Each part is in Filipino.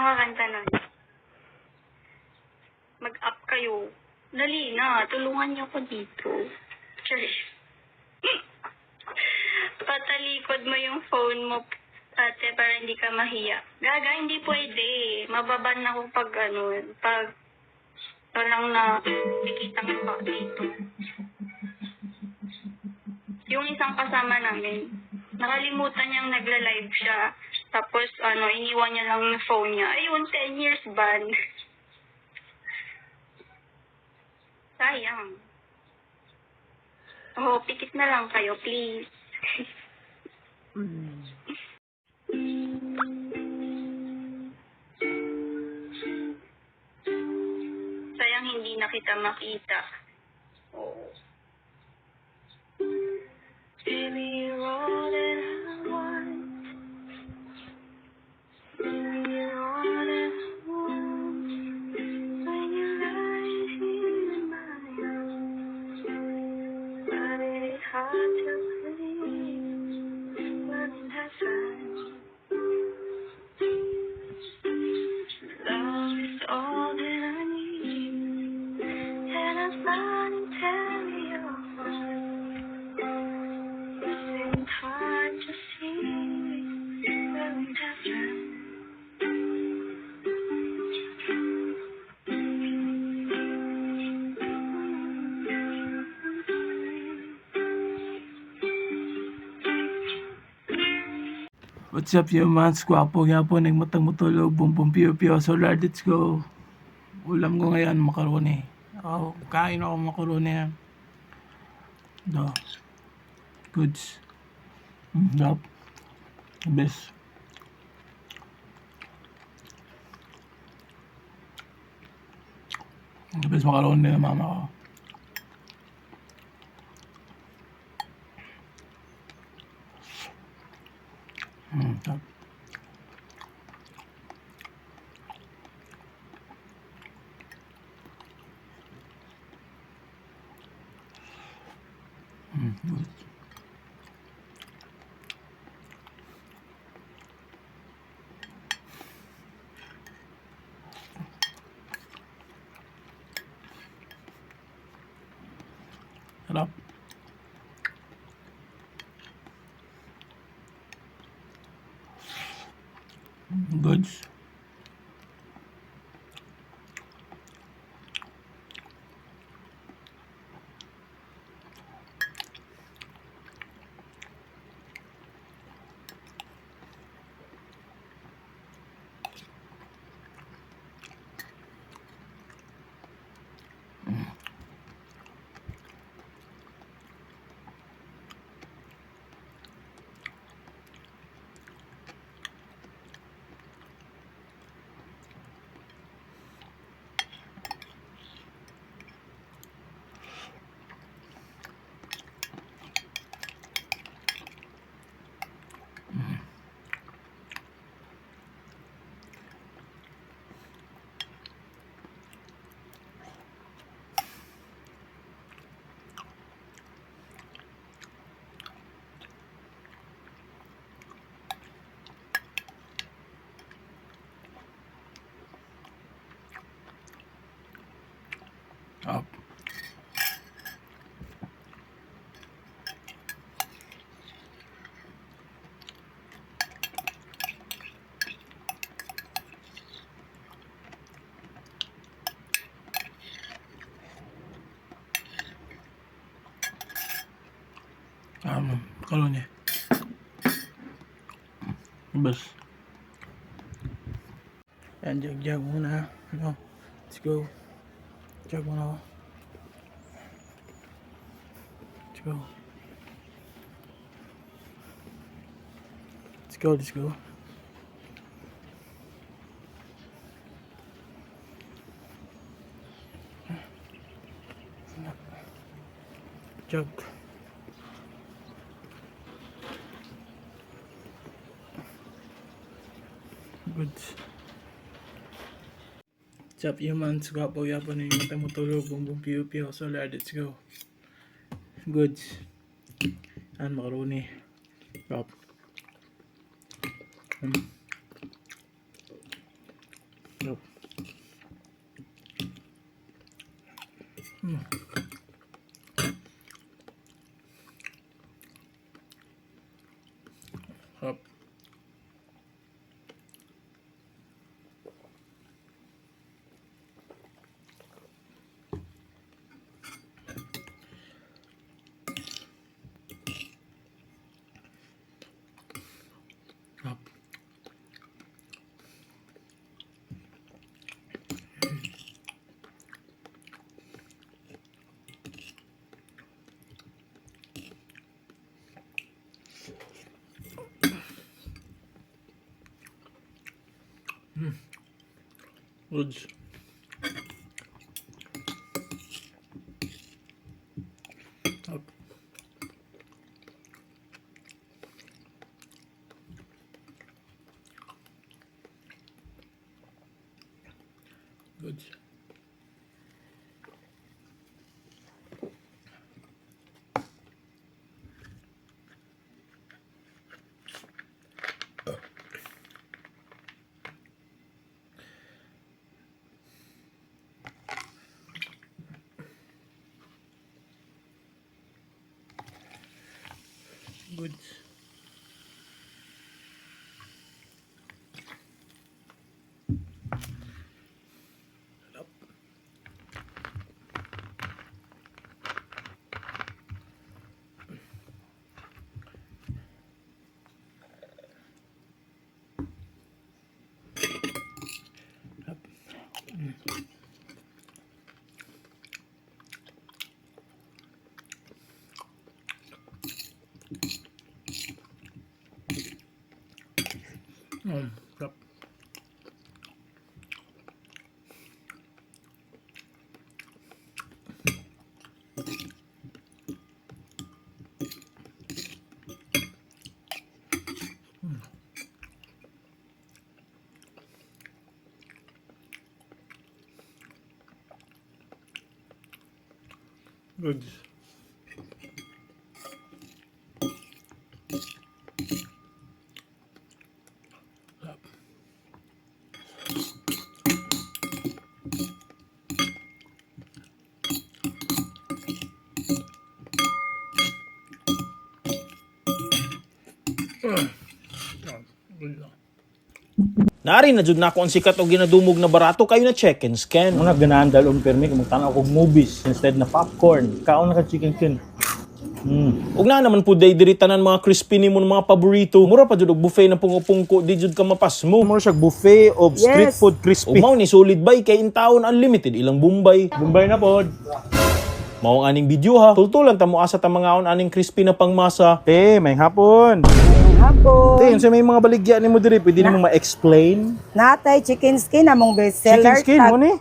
kakanta nun? Mag-up kayo. Dali na, tulungan niyo ko dito. Cheers. Patalikod mo yung phone mo, ate, para hindi ka mahiya. Gaga, hindi pwede. Mababan ako pag walang nakikitang ka dito. Yung isang kasama namin, nakalimutan niyang nagla-live siya. Tapos, iniwan niya lang yung phone niya. Ayun, 10 years ban. Sayang. Oh, pikit na lang kayo, please. Sayang hindi na kita makita. Oh. Baby, you're all that I want. Baby, you're all that I want. When you're right here in my arms, finding it hard to believe when it happens. Love is all that I need, and I'm starting to tell you. It's hard to see when it happens. What's up, humans? Gwapo nga po, nagmatang-matulog, bum piyo-piyo. So, Lord, let's go. Ulam ko ngayon, makaroni. Kain ako makaroni. Do. Goods. Yup. Best. The best makaroni ng mama ko. Yup. Good. Sarap. Goods. Up. Kalonnya. Best. Yan, jag muna. No. Let's go. Jag muna ako. Let's go. Let's go, let's go. Jag. Good. What's up, humans? Gwapo yapon yung mata mo tulog, bumbong piyo-piyo. So, Lord, let's go. Good. And macaroni. Yup. Goods. Up. Goods. Goods. Sarap. Sarap. Goods. Sarap. Good lang. Nari na jud na ako ang sikat o ginadumog na barato kayo na check and scan. Mga ganahan dalong permi kung magtanaw ko movies instead na popcorn. Kaon na ka chicken skin. Ug na naman po day diri tanan mga crispy ni mo mga paborito. Mura pa jud og buffet na pungko-pungko di jud ka mapas mo. Mura siya buffet of street Yes. food Ug crispy. mao ni solid bay kay in taon unlimited ilang Bombay. Bombay na pod. Mao ang aning video ha. Tultulan ta mo asa ta mga aning crispy na pangmasa. Te, may hapon. Hapon. Te, unsa may mga baligya nimo diri pwede nimo ma-explain? Natay chicken skin among bestseller. Chicken skin, mo ni?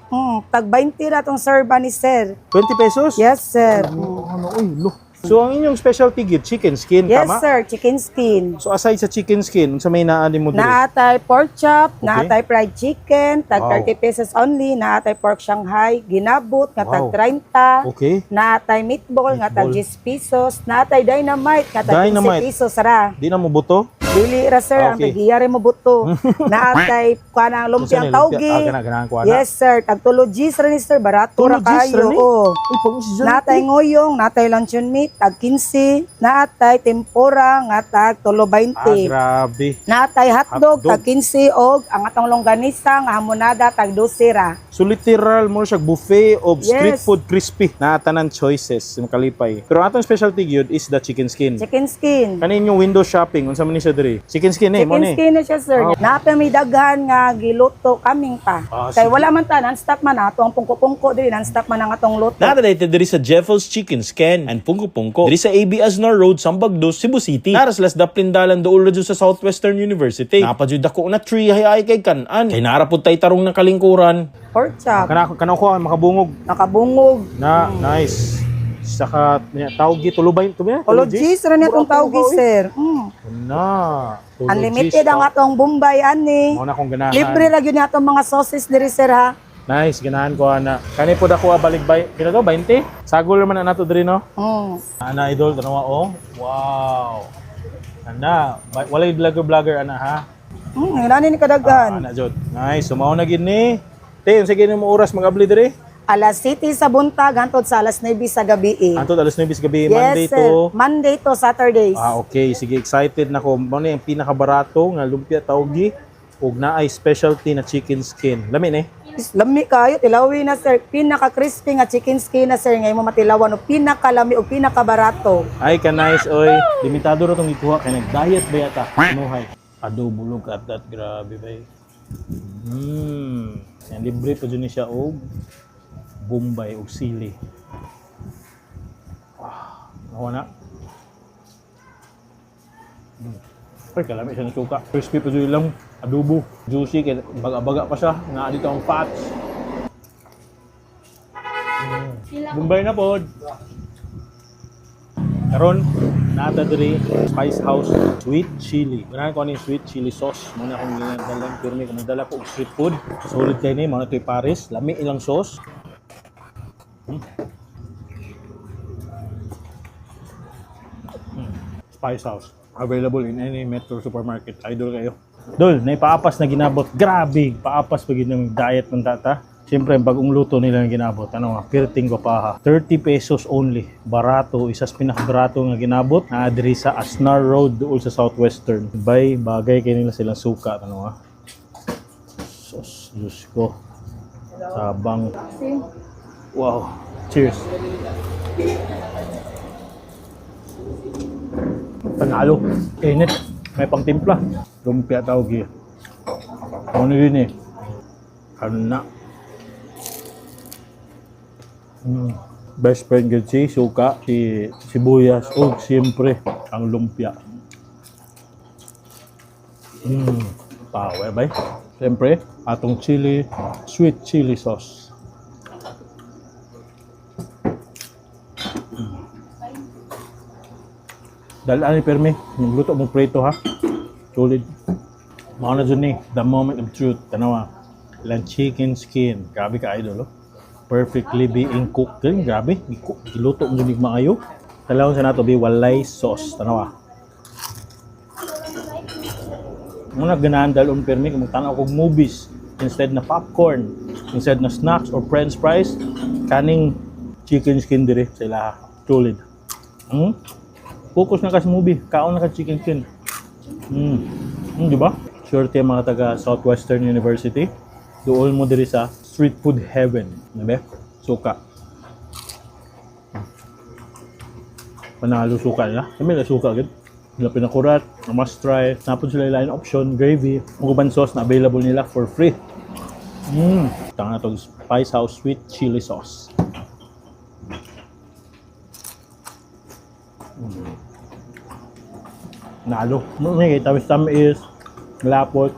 Tag 20 ra tong serba ni sir. 20 pesos? Yes, sir. Ano, uy, lo. So ang inyong specialty gid chicken skin, Yes, tama? sir. Chicken skin. So aside sa chicken skin, unsa may naani mo diri? Naatay pork chop, Okay. naatay fried chicken, tag Wow. 30 pesos only, naatay pork Shanghai, ginabot, nga tag Wow. 30, Okay. naatay meatball, nga tag Meatball. 10 pesos, naatay dynamite, nga tag 15 Dynamite. pesos ra. Di na mo buto? Dili ra sir, ang Okay. pagiyari mo buto. Naatay kanang lumpiang tawgi. Ganahan ko ana. Yes, sir. Tag tulo G's ra ni sir, barato ra Tulog G's ra kayo. ni? Oo. Uy, pag si John. Natay ngoyong, natay luncheon meat, tag 15, natay tempura, nga tag tulo 20. Grabe. Natay hotdog, Hotdog. tag 15 og ang atong longganisa nga hamonada tag 12 ra. So literal mo siya buffet of street Yes. food crispy na tanan choices yung kalipay. Pero atong specialty gyud is the chicken skin. Chicken skin. Kanin yung window shopping unsa man ni siya diri? Chicken skin mo Chicken ni. skin na siya sir. Oh. Napay may daghan nga giluto kaming pa. Kay sige. wala man ta non-stop man ato ang pungko-pungko diri non-stop man ang atong luto. Nara diri sa Jeffels Chicken Scan and Pungko-Pungko. Diri sa AB Aznar Road, Sambagdos, Cebu City. Nara sa Dapplindalan dool ra jud sa Southwestern University. Napajud ako na tree hay kay kanan. Kay nara pud tay tarong ng kalingkuran. Pork chop, Kana ko makabungog nakabungog. na nice. Saka tawgi tulubay tubi. Apologies ra ni atong tawgi sir. Na. Unlimited ang atong Bombay ani. Mo na kong ganahan. Libre ra gyud ni atong mga sauces diri sir ha. Nice, ganahan ko ana. Kani po dako baligbay. Pila to 20? Sagol naman na nato diri no. Ana idol tanawa oh. Wow. Ana, walay vlogger ana ha. Nani ni kadaghan. Ana jud. Nice, sumaw na gid ni. Te, unsa gid mo oras mag-abli diri? Alas 7 sa buntag hangtod sa alas 9 sa gabi. Antod alas 9 gabi, Yes, Monday sir. to. Monday to Saturdays. Okay, sige, excited na ko. Mo ni ang pinakabarato nga lumpia tawgi ug naay specialty na chicken skin. Lami ni. Lami kayo, tilawi na sir. Pinaka-crispy nga chicken skin na sir. Ngayon mo matilawan o pinakalami o pinakabarato. Ay ka nice oy. Limitado ra tong ikuha kay nag-diet ba yata. Anuhay. Adobo log at that grabe bay. Yan libre pa dyan siya og Bombay og sili. Nakuha na. Ay, kalami siya ng suka. Crispy pa dito lang. Adobo. Juicy. Kaya baga-baga pa siya. Nga dito ang fats. Bumbay na po. Karon, nata diri Spice House Sweet Chili. Ganahan ko ano yung sweet chili sauce. Muna akong ginagalang pirmi. Kung magdala po street food. Solid kayo ni. Mga ito'y Paris. Lami ilang sauce. Spice House. Available in any Metro supermarket. Idol kayo. Dol, naipaapas na ginabot. Grabe! Paapas pag ng diet ng tata. Siyempre, ang bagong luto nila na ginabot. Ano nga, pirting ko pa ha. 30 pesos only. Barato. Isas pinakabarato nga ginabot. Naadiri sa Asnar Road doon sa Southwestern. Bagay kayo nila silang suka. Ano nga. Sos, Diyos ko. Sabang. Wow. Cheers. Panalo. Init. May pangtimpla. Lumpia tawag yun. Ano yun eh? Kana. Best friend good si suka, si sibuyas, o siyempre ang lumpia. Power ba? Siyempre, atong chili, sweet chili sauce. Dalaan ni Permi, magluto mong prito ha. Solid. Mga na dyan eh, the moment of truth. Tanawa, ilang chicken skin. Grabe ka idol, oh. Perfectly being cooked. Galing, grabe. Giluto mo dyan maayo. Talawang sa nato, walay sauce. Tanawa. Muna ganahan dahil Permi, kung magtanaw kong movies, instead na popcorn, instead na snacks or french fries, kaning chicken skin dire sa ilaha. Solid. Focus na ka sa movie. Kaon na ka chicken skin. Di ba? Sure tayo mga taga Southwestern University. Doon mo diri sa street food heaven. Nabe? Suka. Panalo suka nila. Kami na suka agad. Nila pinakurat. Must try. Napod sila line option. Gravy. Muguban sauce na available nila for free. Tanga na itong Spice House Sweet Chili Sauce. Nalo. May tamis-tam is malapot.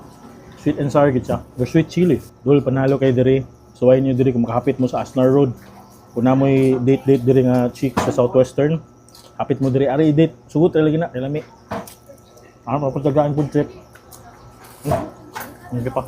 Sweet and sour gid siya. The sweet chili. Dol panalo kay diri. Suway niyo diri kung makahapit mo sa Asnar Road. Kung na mo'y date diri nga chick sa Southwestern. Hapit mo diri ari date. Sugot lagi na lami. Ano pa pagtagaan pud trip. Hindi pa.